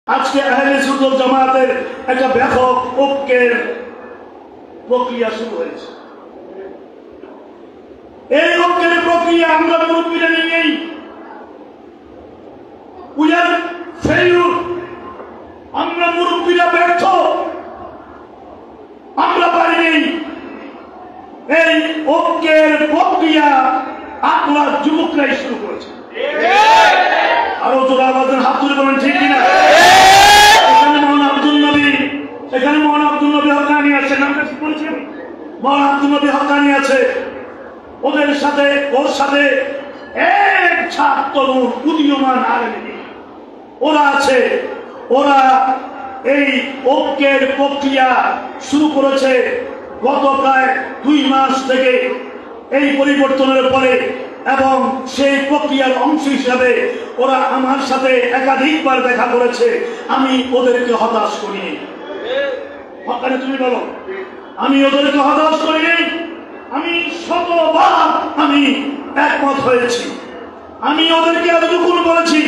আজকে আহলে সুন্নাত জামাতের একটা ব্যাপক ঐক্যের প্রক্রিয়া শুরু হয়েছে। এই ঐক্যের প্রক্রিয়া আমরা মুরব্বীরা নিয়েই উই আর ফেইলিউর, আমরা মুরব্বীরা ব্যর্থ, আমরা পারিনি। এই ঐক্যের প্রক্রিয়া আপনার যুবকরাই শুরু করেছে। আরো জোরে আওয়াজে হাত তুলে বলেন ঠিক কিনা? এখানে মৌলানা আব্দুল নবী, এখানে মৌলানা আব্দুল নবী হক্কানি আছে, নামটা ঠিক বলেছি আমি? মৌলানা আব্দুল নবী হক্কানি আছে, ওদের সাথে ওর সাথে এক ছাত্র উদীয়মান আলেম ওরা আছে। ওরা এই ঐক্যের প্রক্রিয়া শুরু করেছে গত প্রায় 2 মাস থেকে এই পরিবর্তনের পরে, এবং সেই প্রক্রিয়ার অংশ হিসাবে ওরা আমার সাথে একাধিকবার দেখা করেছে। আমি ওদেরকে হতাশ করিনি। হকানি তুমি বলো, আমি ওদেরকে হতাশ করিনি। আমি শতবার আমি একমত হয়েছি। আমি ওদেরকে এতটুকু বলেছি,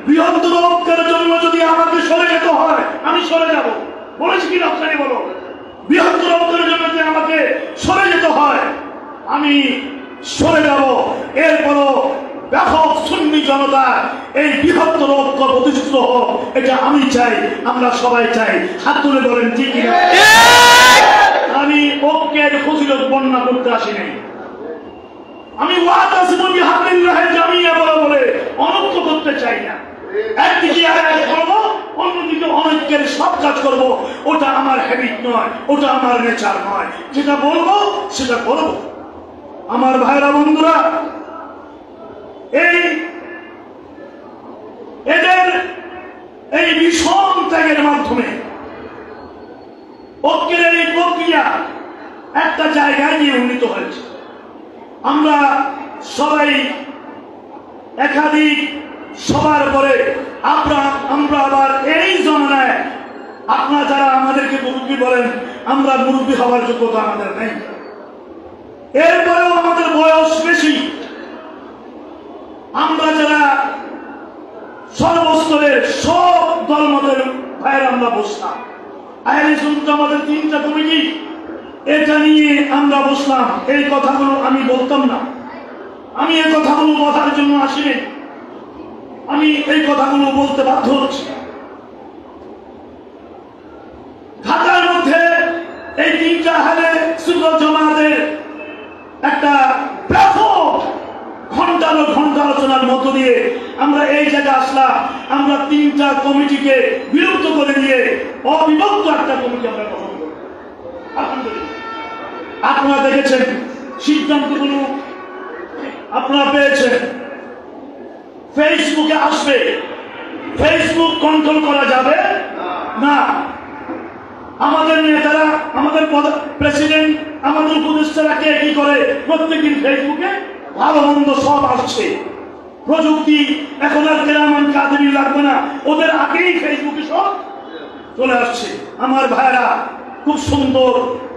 বৃহত্তর ঐক্যের জন্য যদি আমাকে সরে যেতে হয় আমি সরে যাব। বলেছি কি হকানি বলো? বৃহত্তর ঐক্যের জন্য যদি আমাকে সরে যেতে হয় আমি সরে যাব। এরপরও ব্যাপক সুন্নি জনতা এই বৃহত্তর ঐক্য প্রতিষ্ঠিত হোক, এটা আমি চাই, আমরা সবাই চাই। হাত তুলে বলেন ঠিক কিনা? আমি ঐক্যের ফজিলত বর্ণনা করতে আসিনি। আমি ওয়াতাসিমু বিহাবলিল্লাহি জামিআ বলে অনৈক্য করতে চাই না। একদিকে আয়াত করবো, অন্যদিকে অনৈক্যের সব কাজ করবো। ওটা আমার হ্যাবিট নয়, ওটা আমার নেচার নয়। যেটা বলবো সেটা করবো। আমার ভাইরা বন্ধুরা, এদের এই ভীষণ ত্যাগের মাধ্যমে ঐক্যের এই প্রক্রিয়া একটা জায়গায় নিয়ে উন্নীত হয়েছে। আমরা সবাই একাধিক সবার পরে আমরা আবার এই জমানায়, আপনারা যারা আমাদেরকে মুরব্বী বলেন, আমরা মুরব্বী হওয়ার যোগ্যতা আমাদের নেই। এরপরেও আমাদের বয়স বেশি। আমরা যারা সর্বস্তরের সব দলমতের ভাইয়ের আমরা বসলাম। আহলে সুন্নাত আমাদের 3টা কমিটি, এটা নিয়ে আমরা বসলাম। এই কথাগুলো আমি বলতাম না, আমি এই কথাগুলো বলার জন্য আসিনি, আমি এই কথাগুলো বলতে বাধ্য হচ্ছি। ঢাকার মধ্যে এই 3টা আহলে সুন্নাত জামাতের একটা ব্যাপক ঘন্টার আলোচনার মধ্য দিয়ে আমরা এই জায়গায় আসলাম। আমরা 3টা কমিটিকে বিলুপ্ত করে দিয়ে অবিভক্ত একটা কমিটি আমরা গঠন করব। আলহামদুলিল্লাহ, আপনারা দেখেছেন সিদ্ধান্তগুলো আপনারা পেয়েছেন। ফেসবুকে আসবে, ফেসবুক কন্ট্রোল করা যাবে না। আমাদের নেতারা, আমাদের প্রেসিডেন্ট, আমাদের উপদেষ্টারা কে কি করে, প্রত্যেকদিন ফেসবুকে ভালো মন্দ সব আসছে। প্রযুক্তি এখন আর কেরামান কাদেরই লাগবে না, ওদের আগেই ফেসবুকে সব চলে আসছে। আমার ভাইরা খুব সুন্দর,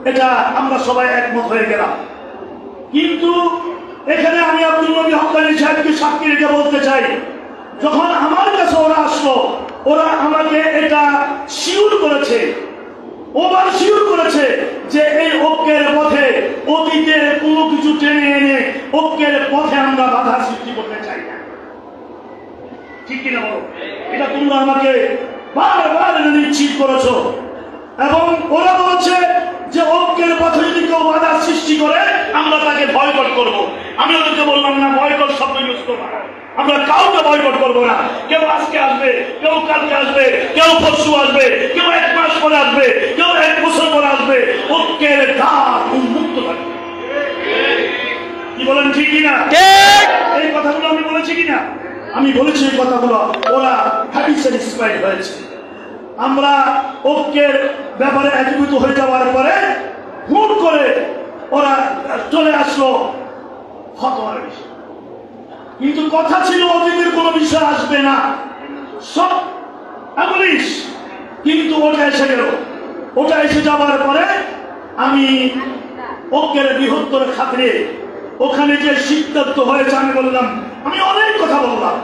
এটা আমরা সবাই একমত হয়ে গেলাম। কিন্তু এখানে আমি আব্দুল নবী হক্কানি সাহেবকে সাক্ষী রেখে বলতে চাই, যখন আমার কাছে ওরা আসলো, ওরা আমাকে এটা শিওর করেছে, ওভার শিওর করেছে যে এই ঐক্যের পথে অতীতে কোনো কিছু টেনে এনে ঐক্যের পথে আমরা বাধা সৃষ্টি করতে চাই না। ঠিক কিনা বলো? এটা তোমরা আমাকে বারবার নিশ্চিত করেছো। এবং ওরা বলছে যে ঐক্যের পথে যদি কেউ বাধা সৃষ্টি করে আমরা তাকে বয়কট করব। আমি ওদেরকে বললাম না, বয়কট শব্দ ইউজ করবো না, আমরা কাউকে বয়কট করবো না। কেউ আজকে আসবে, কেউ কালকে আসবে, কেউ পরশু আসবে, কেউ 1 মাস পরে আসবে, কেউ 1 বছর পরে আসবে। ঐক্যের দ্বার উন্মুক্ত থাকবে। কি বলেন ঠিক কিনা? এই কথাগুলো আমি বলেছি কিনা? আমি বলেছি এই কথাগুলো, ওরা হ্যাপি স্যাটিসফাইড হয়েছে। আমরা ঐক্যের ব্যাপারে একীভূত হয়ে যাওয়ার পরে হুট করে ওরা চলে আসলো ফতোয়ার বিষয়। কিন্তু কথা ছিল অতীতের কোনো বিষয় আসবে না, সব অ্যাবলিশ। কিন্তু ওটা এসে গেল। ওটা এসে যাওয়ার পরে আমি ঐক্যের বৃহত্তর খাতিরে ওখানে যে সিদ্ধান্ত হয়েছে আমি বললাম, আমি অনেক কথা বললাম,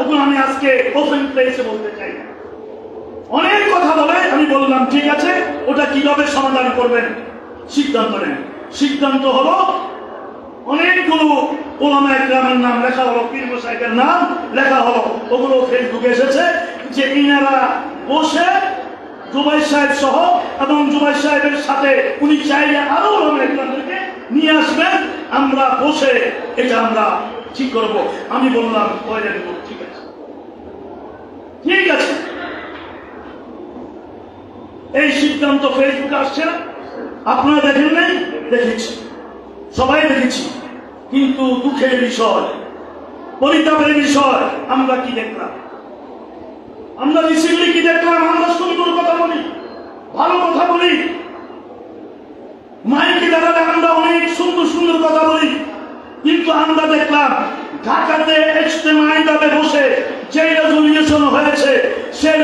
ওগুলো আমি আজকে ওপেন প্লেসে বলতে চাই না। আমি বললাম ঠিক আছে, ওটা কিভাবে সমাধান করবেন সিদ্ধান্ত নেন। সিদ্ধান্ত হলো অনেকগুলো ওলামা ইকরামের নাম লেখা হলো, পীর মাশায়েখের নাম লেখা হলো, ওগুলো ফেসবুকে এসেছে যে ইনারা বসে জুবাইর সাহেব সহ এবং জুবাইর সাহেবের সাথে উনি চাইলে আরো ওলামা ইকরামদেরকে নিয়ে আসবেন, আমরা বসে এটা আমরা ঠিক করব। আমি বললাম ঠিক আছে, ঠিক আছে। এই সিদ্ধান্ত ফেসবুকে আসছে না, আপনারা দেখেন নাই? দেখেছি, সবাই দেখেছি। কিন্তু দুঃখের বিষয়, পরিতাপের বিষয়, আমরা কি দেখলাম? আমরা রিসেন্টলি কি দেখলাম? আমরা সুন্দর কথা বলি, ভালো কথা বলি, মাইকে দাঁড়ালে আমরা অনেক সুন্দর সুন্দর কথা বলি, কিন্তু আমরা দেখলাম ঢাকাতে ইজতেমাই দাবে বসে যে রেজলিউশন হয়েছে, সেই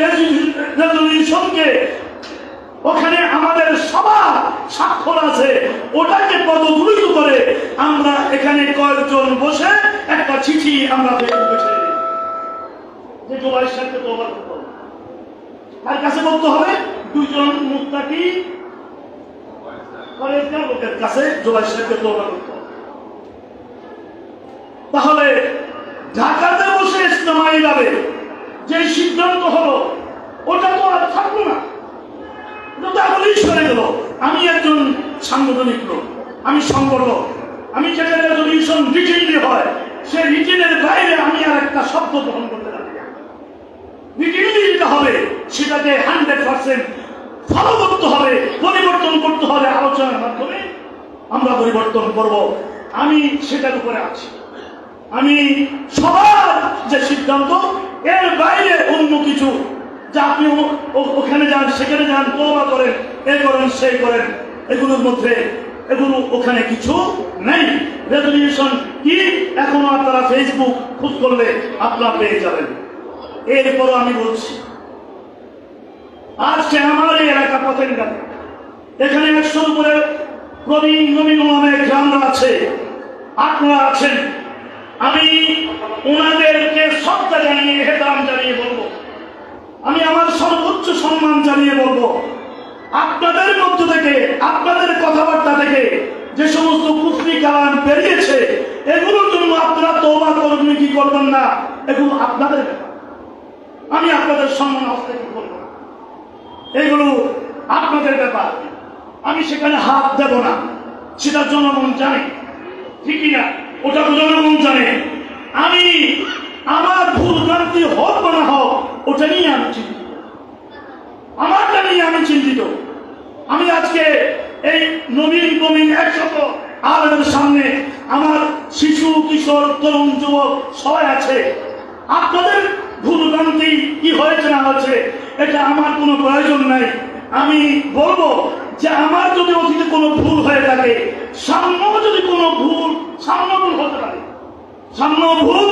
রেজলিউশনকে ওখানে আমাদের সবার স্বাক্ষর আছে, ওটাকে পদদলিত করে আমরা এখানে কয়েকজন বসে একটা চিঠি আমরা ফেসবুকে ছেড়ে দিই যে জুবাইর সাহেবকে তওবা করতে হবে। তার কাছে বলতে হবে দুইজন মুত্তাকি পরেজগার লোকের কাছে জুবাইর সাহেবকে তওবা করতে হবে। তাহলে ঢাকাতে বসে ইজতেমাই যাবে যে সিদ্ধান্ত হলো, ওটা তো আর থাকলো না, আমি একজন সাংগঠনিক লোক, আমি সংগঠক, আমি যেটা রেজলিউশন রিটেনলি হয় সেই রিটেনের বাইরে আমি আর একটা শব্দ গ্রহণ করতে পারি। রিটেনলি যেটা হবে সেটাকে 100% ফলো করতে হবে, পরিবর্তন করতে হবে, আলোচনার মাধ্যমে আমরা পরিবর্তন করব। আমি সেটার উপরে আছি। আমি সবার যে সিদ্ধান্ত এর বাইরে অন্য কিছু যে আপনি ওখানে যান, সেখানে যান, তওবা করেন, এ করেন, সেই করেন, এগুলোর মধ্যে এগুলো ওখানে কিছু নেই। রেজলিউশন কি এখনো আপনারা ফেসবুক খোঁজ করলে আপনারা পেয়ে যাবেন। এরপরও আমি বলছি, আজকে আমার এই এলাকা পতেঙ্গাতে এখানে 100 উপরে প্রবীণ নবীন ওলামা ইকরামরা আছে, আপনারা আছেন। আমি ওনাদেরকে শ্রদ্ধা জানিয়ে, এহতেরাম জানিয়ে বলবো, আমি আমার সর্বোচ্চ সম্মান জানিয়ে বলবো, আপনাদের মধ্য থেকে, আপনাদের কথাবার্তা থেকে যে সমস্ত কুফরি কালাম বেরিয়েছে, এগুলোর জন্য আপনারা তওবা করবেন কি করবেন না, এগুলো আপনাদের ব্যাপার। আমি আপনাদের সম্মান হস্তক্ষেপ করব না, এগুলো আপনাদের ব্যাপার। আমি সেখানে হাত দেব না, সেটা জনগণ জানে, ঠিকই না? ওটা জনগণ জানে। আমি আমার ভুল ভ্রান্তি হোক বা না হোক, ওটা নিয়ে আমি চিন্তিত, আমারটা নিয়ে আমি চিন্তিত। আমি আজকে এই নবীন 100 আলেমের সামনে আমার শিশু, কিশোর, তরুণ, যুবক সবাই আছে। আপনাদের ভুল ভ্রান্তি কি হয়েছে না হয়েছে এটা আমার কোনো প্রয়োজন নাই। আমি বলবো যে আমার যদি অতীতে কোনো ভুল হয়ে থাকে, সামনেও যদি কোনো ভুল, সামনেও ভুল হতে পারে, সামনেও ভুল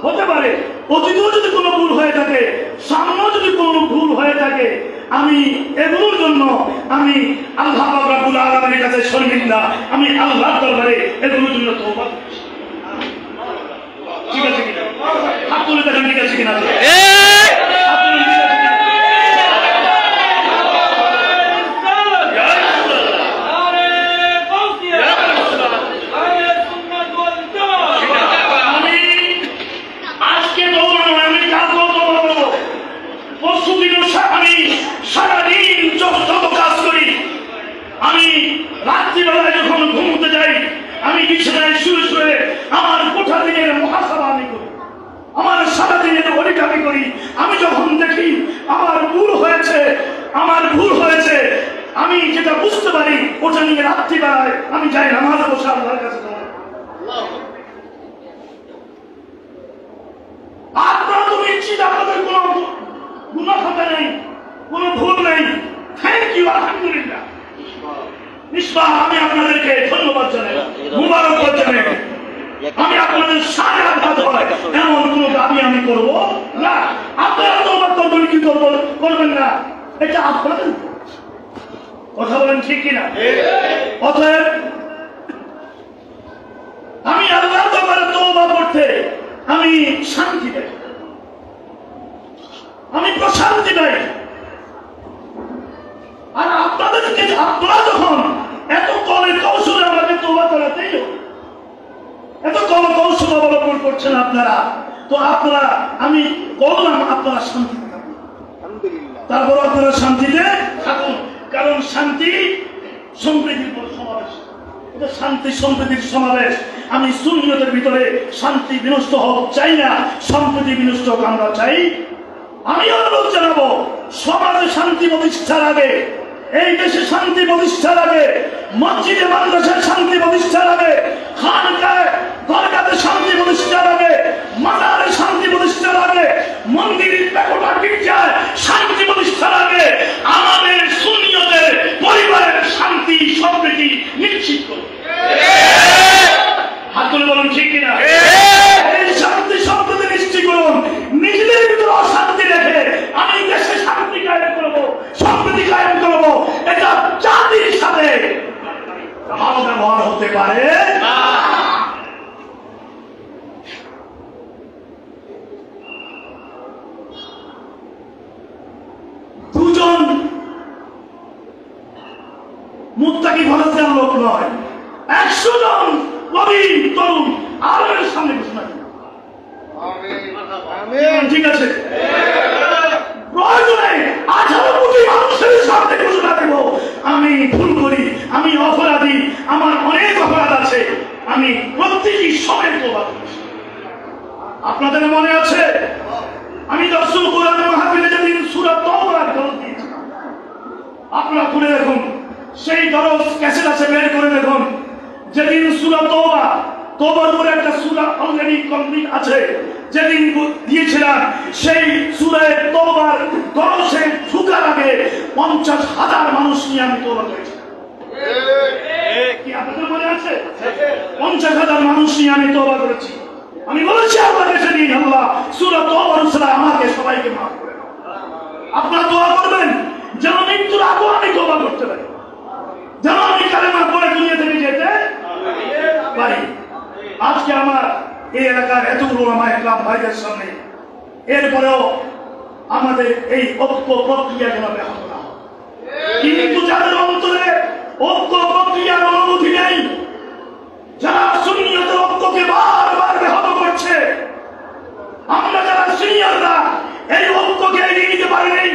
হতে পারে, অতীতেও যদি কোনো ভুল হয়ে থাকে, সামনেও যদি কোনো ভুল হয়ে থাকে, আমি এগুলোর জন্য আমি আল্লাহ রাব্বুল আলামিনের কাছে শর্মিন্দা, আমি আল্লাহর দরবারে এগুলোর জন্য তওবা করছি। ঠিক আছে কিনা? হাত তুলে দেখেন, ঠিক আছে কিনা? আমি রাত্রিবেলায় যখন ঘুমোতে যাই, আমি বিছানায় শুয়ে শুয়ে আমার গোটা দিনের মুহাসাবা আমি করি, আমার সারাদিনের অডিট আমি করি। আমি যখন দেখি আমার ভুল হয়েছে, আমার ভুল হয়েছে, আমি যেটা বুঝতে পারি ওটা নিয়ে রাত্রিবেলায় আমি যাই নামাজে বসে আল্লাহর কাছে। আপনারা তো নিশ্চিত আপনাদের কোনো গুনাহ খাতা নেই, কোনো ভুল নেই। থ্যাংক ইউ, আলহামদুলিল্লাহ। নিশ্চয় আমি আপনাদেরকে ধন্যবাদ জানাই, মুবারকবাদ জানাই। আমি আপনাদের সাথে আঘাত হয় এমন কোন দাবি আমি করবো না। আপনারা তওবা করবেন কি করবেন না, এটা আপনাদের কথা বলেন, ঠিক কিনা? অতএব আমি আল্লাহর দরবারে তওবা করতে আমি শান্তি পাই, আমি প্রশান্তি পাই। করছেন আপনারা, তো আপনারা আমি বললাম আপনারা শান্তি থাকুন, তারপর আপনারা শান্তিতে থাকুন। কারণ শান্তি সম্প্রীতির সমাবেশ, এটা শান্তি সম্প্রীতির সমাবেশ। আমি সুন্নিয়তের ভিতরে শান্তি বিনষ্ট হোক চাই না, সম্প্রীতি বিনষ্ট হোক আমরা চাই। আমি অনুরোধ জানাবো, সমাজে শান্তি প্রতিষ্ঠার আগে, এই দেশে শান্তি প্রতিষ্ঠার আগে, মসজিদে মাদ্রাসায় শান্তি প্রতিষ্ঠার আগে, খানকায় দরগাতে শান্তি প্রতিষ্ঠার আগে, মাজারে শান্তি প্রতিষ্ঠার আগে, মন্দিরে পেকোটা গির্জায় শান্তি প্রতিষ্ঠার আগে আমাদের সুন্নিয়তের পরিবারের শান্তি সম্প্রীতি নিশ্চিত করুন। হাত তুলে বলুন ঠিক কিনা? এই শান্তি সম্প্রীতি নিশ্চিত করুন। নিজেদের ভিতরে অশান্তি রেখে আমি দেশে শান্তি কায়েম করবো, সম্প্রীতি কায়েম করবো, এটা জাতির সাথে ভালো ব্যবহার হতে পারে না। দুজন মুত্তাকি ভারতের লোক নয়, 100 জন নবীন তরুণ আলেমের সামনে ঘোষণা দিল। ঠিক আছে, প্রয়োজনে 18 কোটি মানুষের সামনে ঘোষণা দেব, আমি ভুল করি, আমি অপরাধী, আমার অনেক অপরাধ আছে, আমি প্রত্যেকই সময় তওবা করেছি। আপনাদের মনে আছে আমি দর্শন কোরআন মাহফিলে যেদিন সূরা তওবার দরজ দিয়েছিলাম, আপনারা খুলে দেখুন, সেই দরজ ক্যাসেট আছে, বের করে দেখুন। যেদিন সূরা তওবার উপরে একটা সূরা অলরেডি কমপ্লিট আছে, যেদিন দিয়েছিলাম সেই সূরা তওবার দরজে ঢোকার আগে 50,000 মানুষ নিয়ে আমি তওবা করেছি। কি আপনাদের মনে আছে? 50,000 মানুষ নিয়ে আমি তওবা করেছি। আমি বলেছি আপনার কাছে দিন, আল্লাহ সূরা তওবার সূরা আমাকে সবাইকে মাফ করে দাও। আপনারা দোয়া করবেন যেন মৃত্যুর আগে আমি তওবা করতে পারি, যেন আমি কালেমা পড়ে দুনিয়া থেকে যেতে পারি। আজকে আমার এই এলাকার এতগুলো আমার ইসলাম ভাইদের সামনে, এরপরেও আমাদের এই ঐক্য প্রক্রিয়া যেন ব্যাহত না হয়। কিন্তু যাদের অন্তরে ঐক্য প্রক্রিয়ার অনুভূতি নেই, যারা সুন্নিয়তের ঐক্যকে বারবার ব্যাহত করছে, আমরা যারা সিনিয়ররা এই ঐক্যকে এগিয়ে নিতে পারিনি,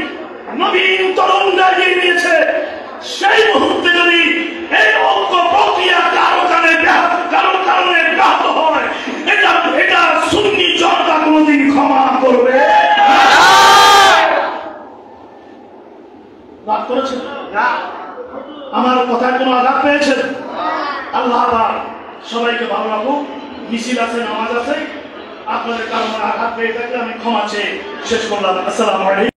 নবীন তরুণরা এগিয়ে নিয়েছে, সেই মুহূর্তে যদি এই ঐক্য প্রক্রিয়া কারো কারণে ব্যাহত হয়, এটা সুন্নি জনতা কোনদিন ক্ষমা করবে না। করেছেন না? আমার কথায় কোনো আঘাত পেয়েছেন? আল্লাহ সবাইকে ভালো রাখুক। মিছিল আছে, নামাজ আছে, আপনাদের কারণে আঘাত পেয়ে থাকলে আমি ক্ষমা চেয়ে শেষ করলাম। আসসালামু আলাইকুম।